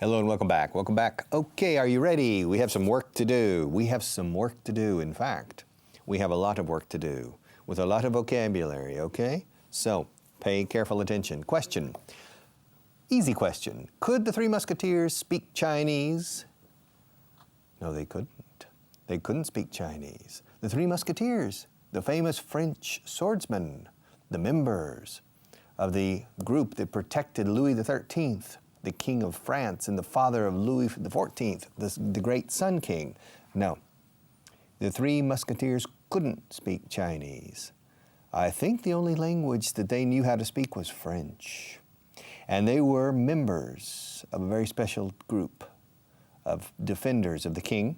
Hello and welcome back. Welcome back. Okay, are you ready? We have some work to do. We have some work to do. In fact, we have a lot of work to do with a lot of vocabulary, okay? So, pay careful attention. Question. Easy question. Could the Three Musketeers speak Chinese? No, they couldn't. They couldn't speak Chinese. The Three Musketeers, the famous French swordsmen, the members of the group that protected Louis XIII, the King of France and the father of Louis XIV, the great Sun King. No, the Three Musketeers couldn't speak Chinese. I think the only language that they knew how to speak was French. And they were members of a very special group of defenders of the king.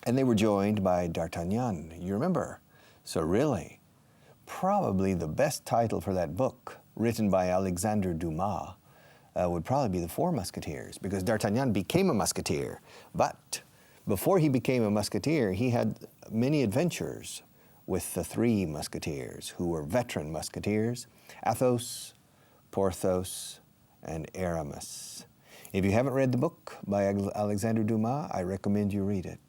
And they were joined by D'Artagnan, you remember? So really, probably the best title for that book, written by Alexandre Dumas, would probably be The Four Musketeers, because D'Artagnan became a musketeer. But before he became a musketeer, he had many adventures with the Three Musketeers, who were veteran musketeers, Athos, Porthos, and Aramis. If you haven't read the book by Alexandre Dumas, I recommend you read it.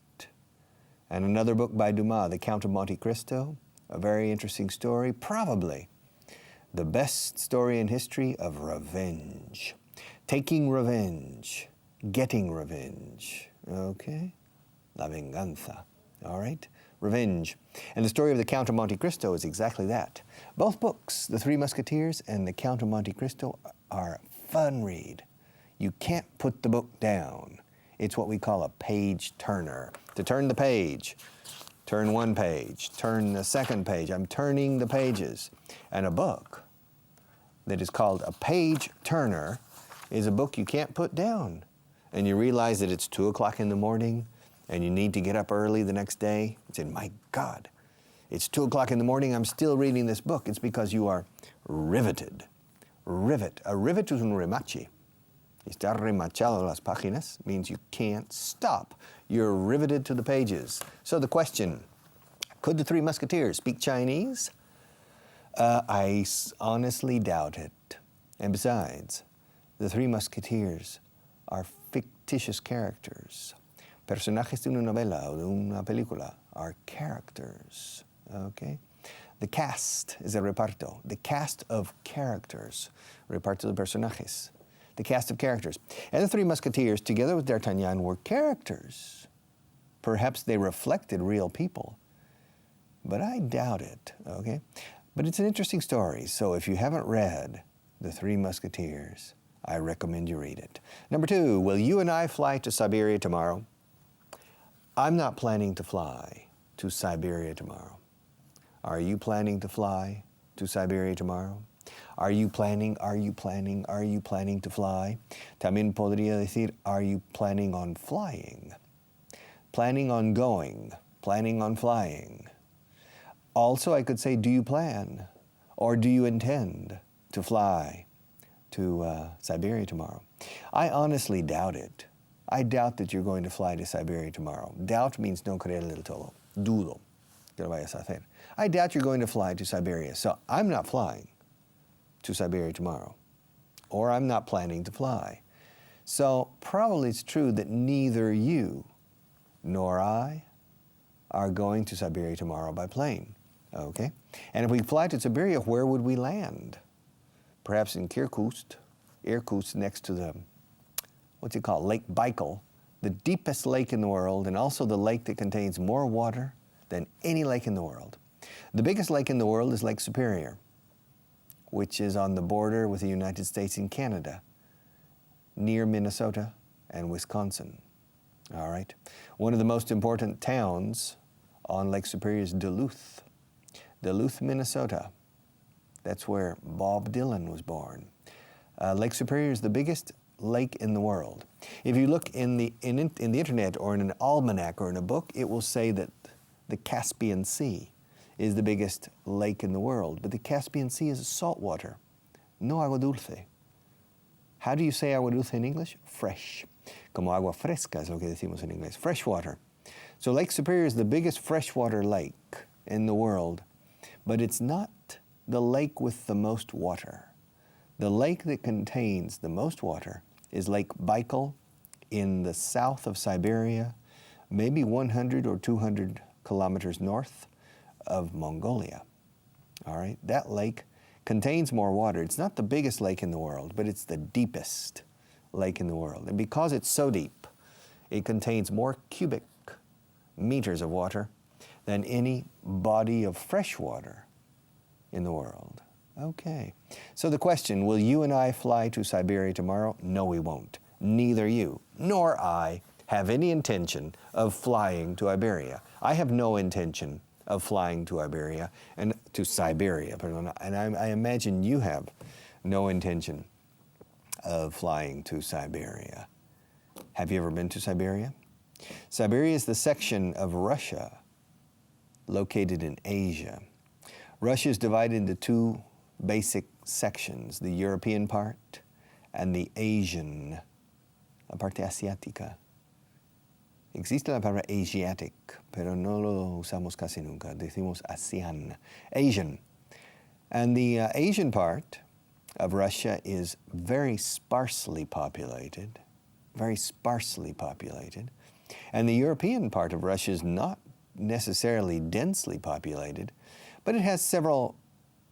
And another book by Dumas, The Count of Monte Cristo, a very interesting story, probably the best story in history of revenge. Taking revenge, getting revenge, okay? La venganza, all right? Revenge. And the story of the Count of Monte Cristo is exactly that. Both books, The Three Musketeers and The Count of Monte Cristo, are a fun read. You can't put the book down. It's what we call a page turner. To turn the page, turn one page, turn the second page. I'm turning the pages. And a book that is called a page turner is a book you can't put down. And you realize that it's 2 o'clock in the morning and you need to get up early the next day. You say, my God, it's 2 o'clock in the morning, I'm still reading this book. It's because you are riveted. Rivet. A rivet es un remache. Estar remachado las páginas means you can't stop. You're riveted to the pages. So the question, could the Three Musketeers speak Chinese? I honestly doubt it. And besides, the Three Musketeers are fictitious characters. Personajes de una novela o de una película are characters, okay? The cast is el reparto. The cast of characters. Reparto de personajes. The cast of characters. And the Three Musketeers, together with D'Artagnan, were characters. Perhaps they reflected real people, but I doubt it, okay? But it's an interesting story, so if you haven't read The Three Musketeers, I recommend you read it. Number 2, will you and I fly to Siberia tomorrow? I'm not planning to fly to Siberia tomorrow. Are you planning to fly to Siberia tomorrow? Are you planning to fly? También podría decir, are you planning on flying? Planning on going, planning on flying. Also, I could say, do you plan or do you intend to fly to Siberia tomorrow? I honestly doubt it. I doubt that you're going to fly to Siberia tomorrow. Doubt means no creer del todo. Dudo que lo vayas a hacer. I doubt you're going to fly to Siberia, so I'm not flying to Siberia tomorrow, or I'm not planning to fly. So probably it's true that neither you nor I are going to Siberia tomorrow by plane, okay? And if we fly to Siberia, where would we land? Perhaps in Irkutsk, next to the, what's it called, Lake Baikal, the deepest lake in the world, and also the lake that contains more water than any lake in the world. The biggest lake in the world is Lake Superior, which is on the border with the United States and Canada, near Minnesota and Wisconsin, all right? One of the most important towns on Lake Superior is Duluth, Minnesota. That's where Bob Dylan was born. Lake Superior is the biggest lake in the world. If you look in the internet or in an almanac or in a book, it will say that the Caspian Sea is the biggest lake in the world, but the Caspian Sea is salt water, no agua dulce. How do you say agua dulce in English? Fresh. Como agua fresca es lo que decimos en inglés. Fresh water. So Lake Superior is the biggest freshwater lake in the world, but it's not the lake with the most water. The lake that contains the most water is Lake Baikal in the south of Siberia, maybe 100 or 200 kilometers north of Mongolia. All right, that lake contains more water. It's not the biggest lake in the world, but it's the deepest lake in the world. And because it's so deep, it contains more cubic meters of water than any body of fresh water in the world. Okay, so the question, will you and I fly to Siberia tomorrow? No, we won't. Neither you nor I have any intention of flying to Iberia. I have no intention of flying to Iberia and to Siberia, and I imagine you have no intention of flying to Siberia. Have you ever been to Siberia? Siberia is the section of Russia located in Asia. Russia is divided into two basic sections, the European part and the Asian, la parte asiática. Existe la palabra Asiatic, pero no lo usamos casi nunca. Decimos ASEAN, Asian. And the Asian part of Russia is very sparsely populated, very sparsely populated. And the European part of Russia is not necessarily densely populated, but it has several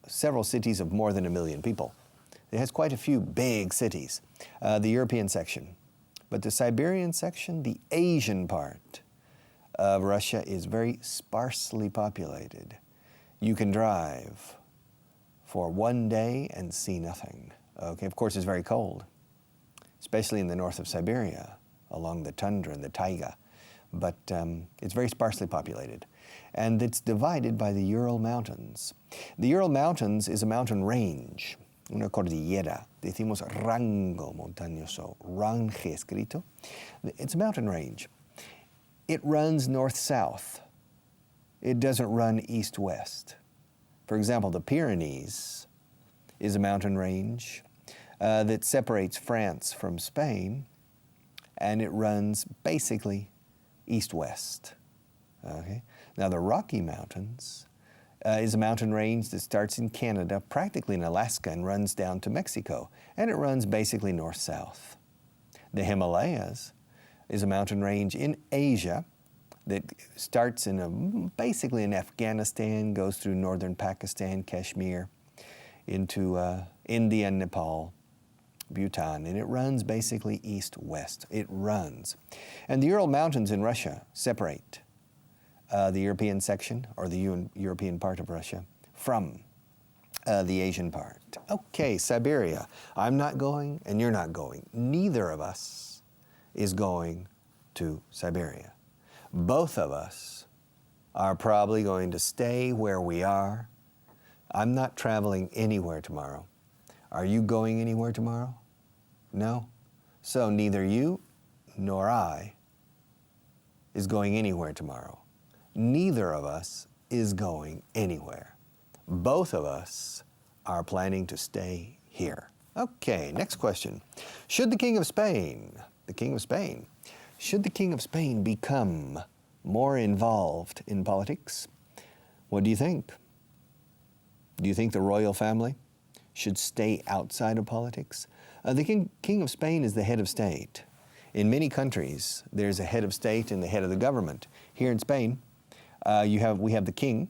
cities of more than 1 million people. It has quite a few big cities, the European section. But the Siberian section, the Asian part of Russia, is very sparsely populated. You can drive for 1 day and see nothing. Okay, of course, it's very cold, especially in the north of Siberia, along the tundra and the taiga. But it's very sparsely populated. And it's divided by the Ural Mountains. The Ural Mountains is a mountain range, una cordillera. Decimos rango montañoso, range escrito. It's a mountain range. It runs north-south. It doesn't run east-west. For example, the Pyrenees is a mountain range that separates France from Spain, and it runs basically east-west. Okay? Now, the Rocky Mountains is a mountain range that starts in Canada, practically in Alaska, and runs down to Mexico, and it runs basically north-south. The Himalayas is a mountain range in Asia that starts basically in Afghanistan, goes through northern Pakistan, Kashmir, into India and Nepal, Bhutan, and it runs basically east-west. It runs. And the Ural Mountains in Russia separate the European section, or the European part of Russia, from the Asian part. Okay, Siberia. I'm not going, and you're not going. Neither of us is going to Siberia. Both of us are probably going to stay where we are. I'm not traveling anywhere tomorrow. Are you going anywhere tomorrow? No? So neither you nor I is going anywhere tomorrow. Neither of us is going anywhere. Both of us are planning to stay here. Okay, next question. Should the King of Spain become more involved in politics? What do you think? Do you think the royal family should stay outside of politics? The King of Spain is the head of state. In many countries, there's a head of state and the head of the government. Here in Spain, we have the king,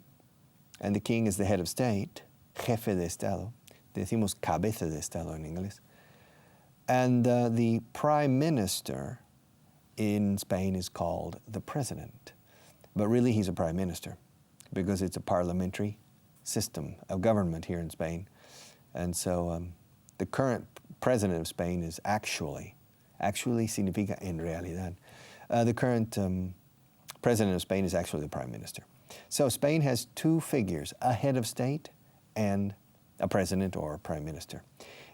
and the king is the head of state, jefe de Estado. Decimos cabeza de Estado en inglés. And the prime minister in Spain is called the president. But really, he's a prime minister because it's a parliamentary system of government here in Spain. And so the current president of Spain is actually significa en realidad. The current president of Spain is actually the prime minister. So Spain has two figures, a head of state and a president or a prime minister.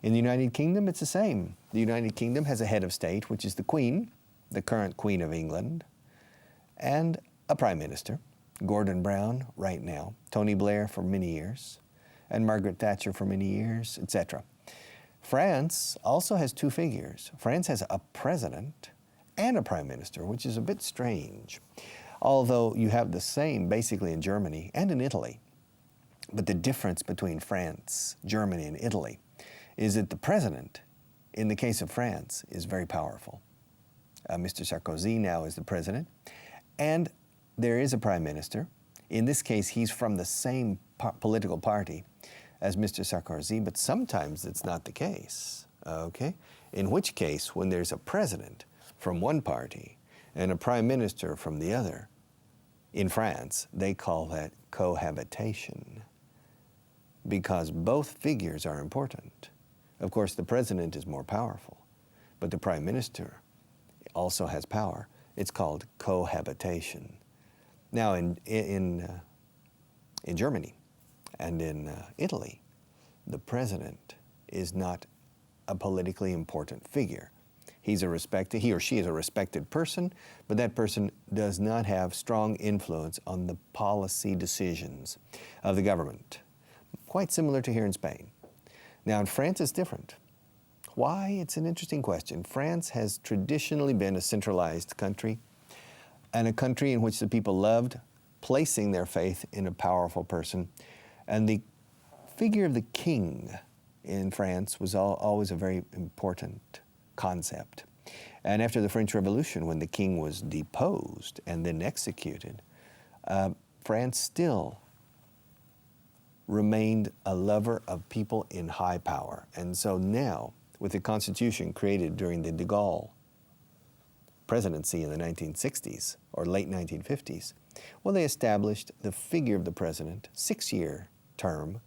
In the United Kingdom, it's the same. The United Kingdom has a head of state, which is the Queen, the current Queen of England, and a prime minister, Gordon Brown right now, Tony Blair for many years, and Margaret Thatcher for many years, etc. France also has two figures. France has a president and a prime minister, which is a bit strange, although you have the same basically in Germany and in Italy. But the difference between France, Germany, and Italy is that the president, in the case of France, is very powerful. Mr. Sarkozy now is the president. And there is a prime minister. In this case, he's from the same political party as Mr. Sarkozy, but sometimes it's not the case, okay? In which case, when there's a president from one party and a prime minister from the other, in France, they call that cohabitation, because both figures are important. Of course, the president is more powerful, but the prime minister also has power. It's called cohabitation. Now, in Germany and in Italy, the president is not a politically important figure. He or she is a respected person, but that person does not have strong influence on the policy decisions of the government. Quite similar to here in Spain. Now, in France, it's different. Why? It's an interesting question. France has traditionally been a centralized country, and a country in which the people loved placing their faith in a powerful person. And the figure of the king in France was always a very important concept. And after the French Revolution, when the king was deposed and then executed, France still remained a lover of people in high power. And so now, with the Constitution created during the de Gaulle presidency in the 1960s or late 1950s, well, they established the figure of the president, 6-year term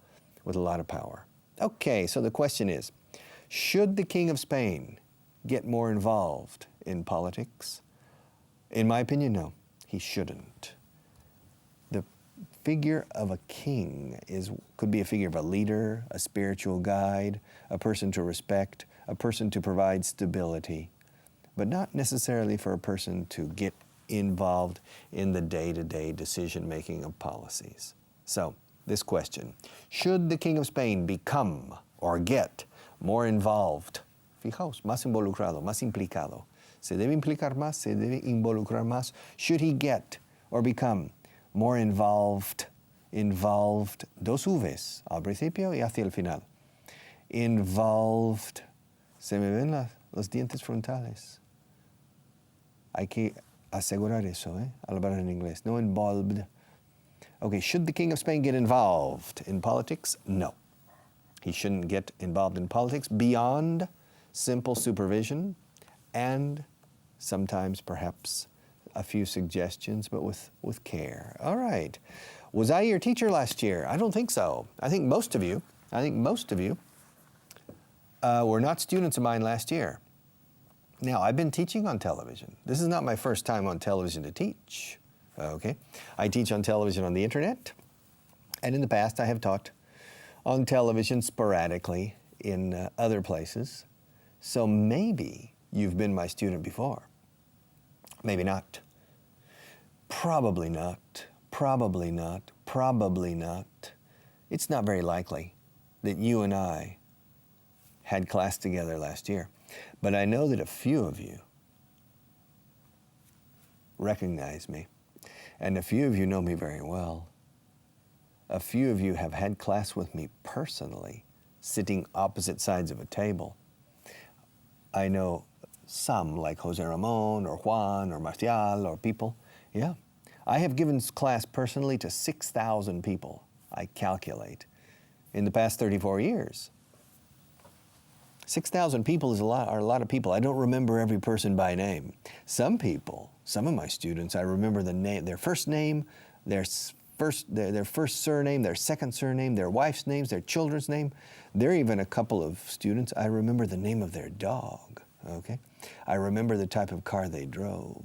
with a lot of power. Okay, so the question is, should the King of Spain get more involved in politics? In my opinion, no, he shouldn't. The figure of a king could be a figure of a leader, a spiritual guide, a person to respect, a person to provide stability, but not necessarily for a person to get involved in the day-to-day decision-making of policies. So, this question, should the King of Spain become or get more involved? Fijaos, más involucrado, más implicado. Se debe implicar más, se debe involucrar más. Should he get or become more involved? Involved, dos V's, al principio y hacia el final. Involved, se me ven los dientes frontales. Hay que asegurar eso, al hablar en inglés. No involved. Okay, should the King of Spain get involved in politics? No. He shouldn't get involved in politics beyond simple supervision and sometimes perhaps a few suggestions, but with care. All right. Was I your teacher last year? I don't think so. I think most of you were not students of mine last year. Now, I've been teaching on television. This is not my first time on television to teach, okay? I teach on television on the internet, and in the past I have taught on television sporadically in other places. So maybe you've been my student before. Maybe not. Probably not. Probably not. Probably not. It's not very likely that you and I had class together last year. But I know that a few of you recognize me, and a few of you know me very well. A few of you have had class with me personally, sitting opposite sides of a table. I know some, like Jose Ramon, or Juan, or Marcial, or people. Yeah. I have given class personally to 6,000 people, I calculate, in the past 34 years. 6,000 people are a lot of people. I don't remember every person by name. Some people, some of my students, I remember the name, their first name, their first surname, their second surname, their wife's names, their children's name. There are even a couple of students, I remember the name of their dog, okay? I remember the type of car they drove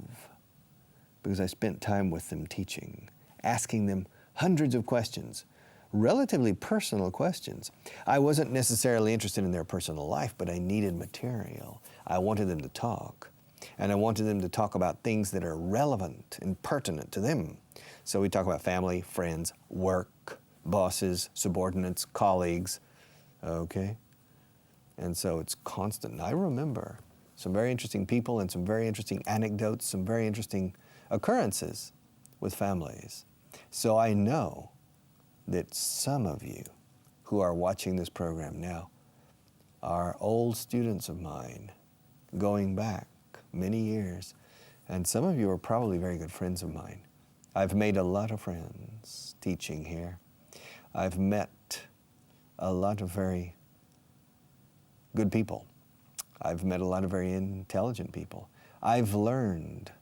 because I spent time with them teaching, asking them hundreds of questions, relatively personal questions. I wasn't necessarily interested in their personal life, but I needed material. I wanted them to talk, and I wanted them to talk about things that are relevant and pertinent to them. So we talk about family, friends, work, bosses, subordinates, colleagues, okay? And so it's constant. And I remember some very interesting people and some very interesting anecdotes, some very interesting occurrences with families. So I know that some of you who are watching this program now are old students of mine, going back many years. And some of you are probably very good friends of mine. I've made a lot of friends teaching here. I've met a lot of very good people. I've met a lot of very intelligent people. I've learned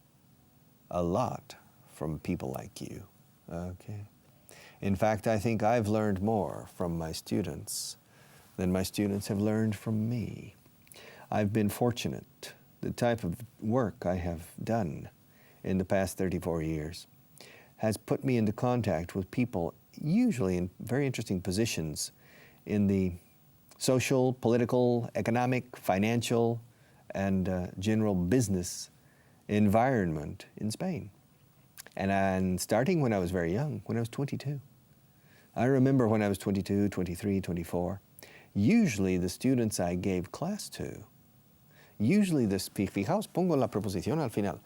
a lot from people like you, okay? In fact, I think I've learned more from my students than my students have learned from me. I've been fortunate. The type of work I have done in the past 34 years has put me into contact with people usually in very interesting positions in the social, political, economic, financial, and general business environment in Spain. And starting when I was very young, when I was 22. I remember when I was 22, 23, 24, usually the students I gave class to, fijaos, pongo la preposición al final.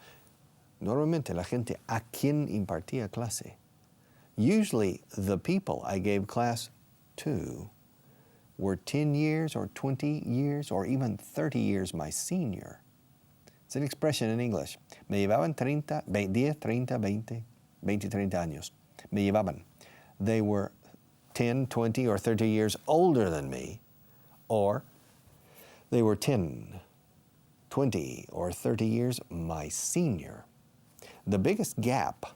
Normalmente la gente a quien impartía clase. Usually the people I gave class to were 10 years or 20 years or even 30 years my senior. It's an expression in English. Me llevaban 10, 30, 20, 30 años. Me llevaban. They were 10, 20, or 30 years older than me, or they were 10, 20, or 30 years my senior. The biggest gap,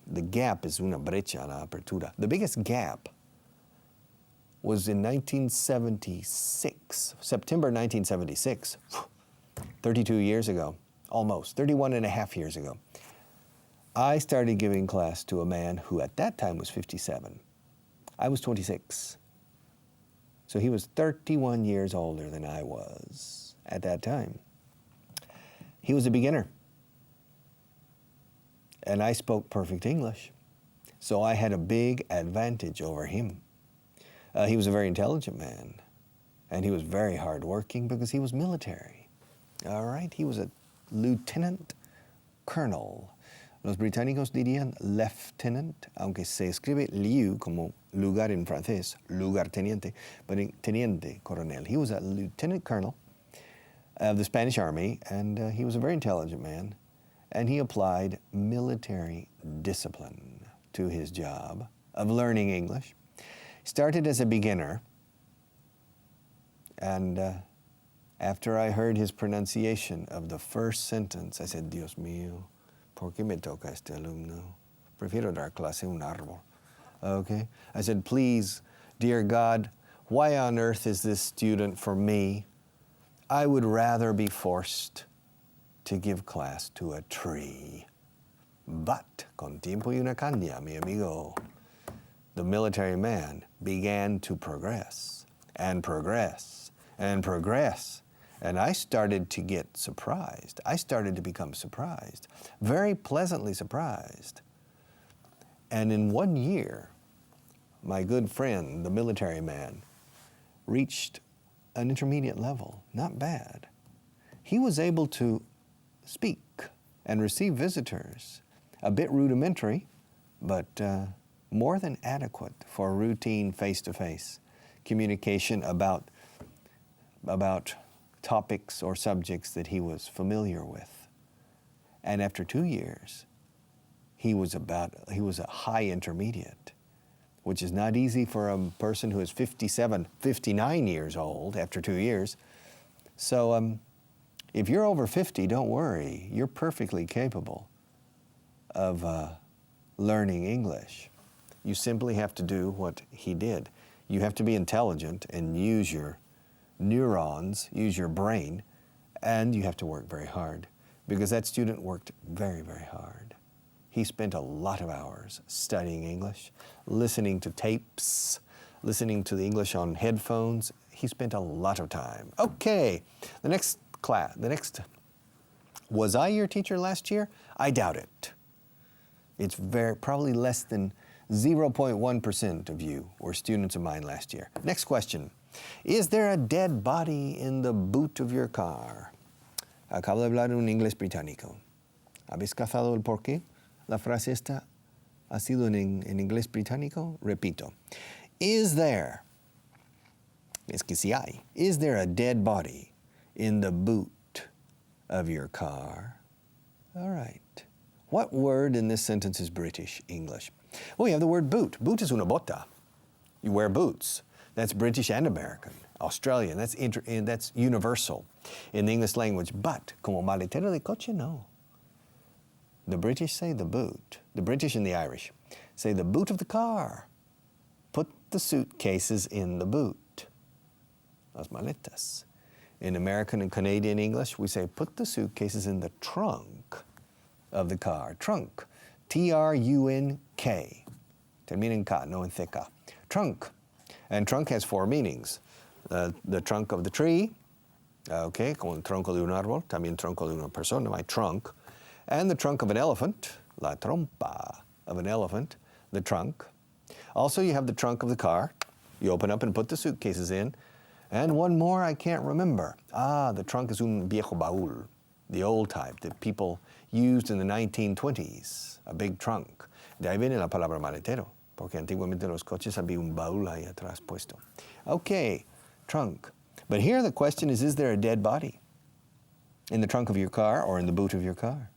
the gap is una brecha, la apertura. The biggest gap was in 1976, September 1976, 32 years ago, almost, 31 and a half years ago. I started giving class to a man who at that time was 57. I was 26. So he was 31 years older than I was at that time. He was a beginner. And I spoke perfect English. So I had a big advantage over him. He was a very intelligent man. And he was very hardworking because he was military. All right? He was a lieutenant colonel. Los británicos dirían lieutenant, aunque se escribe lieu como lugar en francés, lugarteniente, but teniente coronel. He was a lieutenant colonel of the Spanish Army, and he was a very intelligent man, and he applied military discipline to his job of learning English. Started as a beginner, and after I heard his pronunciation of the first sentence, I said, Dios mío, ¿por qué me toca este alumno? Prefiero dar clase a un árbol. Okay? I said, please, dear God, why on earth is this student for me? I would rather be forced to give class to a tree. But, con tiempo y una caña, mi amigo, the military man began to progress and progress and progress. And I started to get surprised. I started to become surprised, very pleasantly surprised. And in 1 year, my good friend, the military man, reached an intermediate level, not bad. He was able to speak and receive visitors, a bit rudimentary, but more than adequate for routine face-to-face communication about topics or subjects that he was familiar with. And after 2 years, he was a high intermediate, which is not easy for a person who is 57, 59 years old after 2 years. So if you're over 50, don't worry. You're perfectly capable of learning English. You simply have to do what he did. You have to be intelligent and use your neurons, use your brain, and you have to work very hard, because that student worked very, very hard. He spent a lot of hours studying English, listening to tapes, listening to the English on headphones. He spent a lot of time. Okay, the next class, was I your teacher last year? I doubt it. It's probably less than 0.1% of you were students of mine last year. Next question. Is there a dead body in the boot of your car? Acabo de hablar un inglés británico. ¿Habéis cazado el porqué? La frase esta ha sido en inglés británico. Repito. Is there, es que si hay, is there a dead body in the boot of your car. All right. What word in this sentence is British English? Well, we have the word boot. Boot is una bota. You wear boots. That's British and American. Australian, that's universal in the English language. But, como maletero de coche, no. The British say the boot. The British and the Irish say the boot of the car. Put the suitcases in the boot. Las maletas. In American and Canadian English, we say put the suitcases in the trunk of the car. Trunk. T-R-U-N-K. Termina en K, no en CK. Trunk. And trunk has four meanings. The trunk of the tree, okay, como el tronco de un árbol, también tronco de una persona, my trunk. And the trunk of an elephant, la trompa of an elephant, the trunk. Also, you have the trunk of the car. You open up and put the suitcases in. And one more I can't remember. The trunk is un viejo baúl, the old type that people used in the 1920s, a big trunk. De ahí viene la palabra maletero, porque antiguamente los coches había un baúl ahí atrás puesto. Okay, trunk. But here the question is there a dead body in the trunk of your car or in the boot of your car?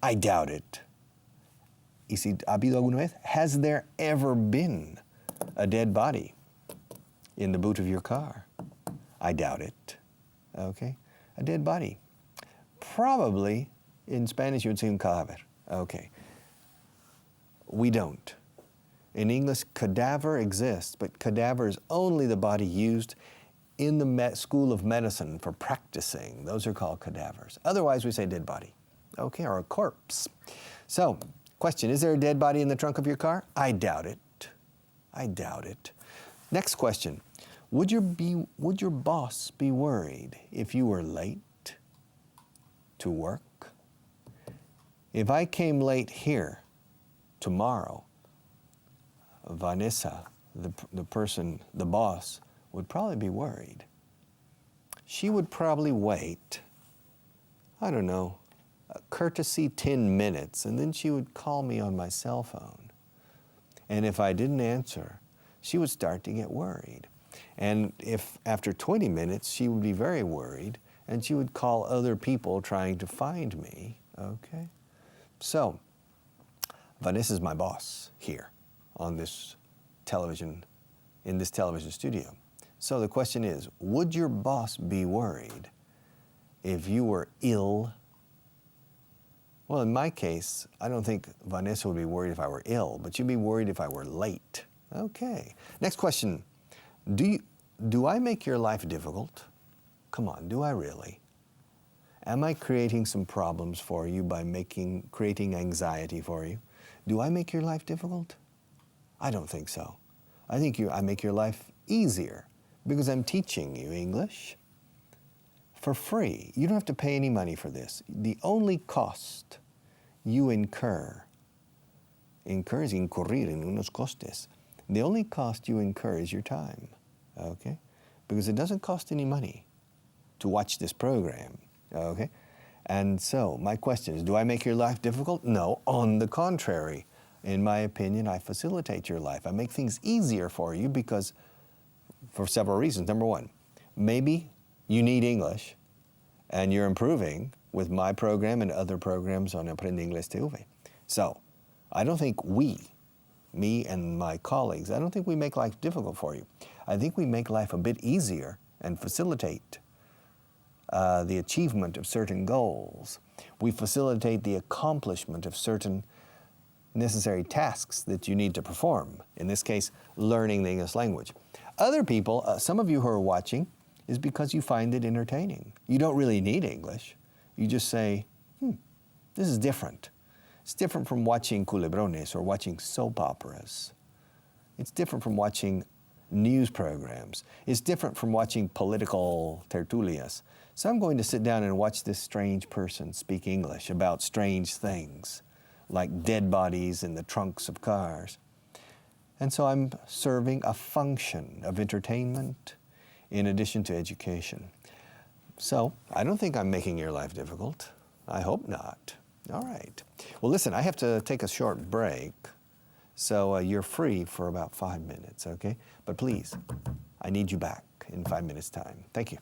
I doubt it. Y si ha habido alguna vez, has there ever been a dead body in the boot of your car? I doubt it. Okay? A dead body. Probably, in Spanish you would say un cadáver. Okay. We don't. In English, cadaver exists, but cadaver is only the body used in the school of medicine for practicing. Those are called cadavers. Otherwise, we say dead body. Okay, or a corpse. So, question, is there a dead body in the trunk of your car? I doubt it. I doubt it. Next question, would your boss be worried if you were late to work? If I came late here tomorrow, Vanessa, the person, the boss, would probably be worried. She would probably wait, I don't know, a courtesy 10 minutes, and then she would call me on my cell phone. And if I didn't answer, she would start to get worried. And if after 20 minutes, she would be very worried, and she would call other people trying to find me, okay? So, Vanessa's my boss here on this television, in this television studio. So the question is, would your boss be worried if you were ill? Well, in my case, I don't think Vanessa would be worried if I were ill, but she'd be worried if I were late. Okay. Next question. Do I make your life difficult? Come on, do I really? Am I creating some problems for you by creating anxiety for you? Do I make your life difficult? I don't think so. I think I make your life easier because I'm teaching you English for free. You don't have to pay any money for this. The only cost you incur is incurrir en unos costes. The only cost you incur is your time, okay? Because it doesn't cost any money to watch this program, okay? And so my question is, do I make your life difficult? No, on the contrary. In my opinion, I facilitate your life. I make things easier for you because, for several reasons. Number one, maybe you need English and you're improving with my program and other programs on Aprende Inglés TV. So, I don't think me and my colleagues, I don't think we make life difficult for you. I think we make life a bit easier and facilitate the achievement of certain goals. We facilitate the accomplishment of certain necessary tasks that you need to perform. In this case, learning the English language. Other people, some of you who are watching, is because you find it entertaining. You don't really need English. You just say, this is different. It's different from watching culebrones or watching soap operas. It's different from watching news programs. It's different from watching political tertulias. So I'm going to sit down and watch this strange person speak English about strange things, like dead bodies in the trunks of cars. And so I'm serving a function of entertainment in addition to education. So I don't think I'm making your life difficult. I hope not. All right. Well, listen, I have to take a short break. So you're free for about 5 minutes, okay? But please, I need you back in 5 minutes' time. Thank you.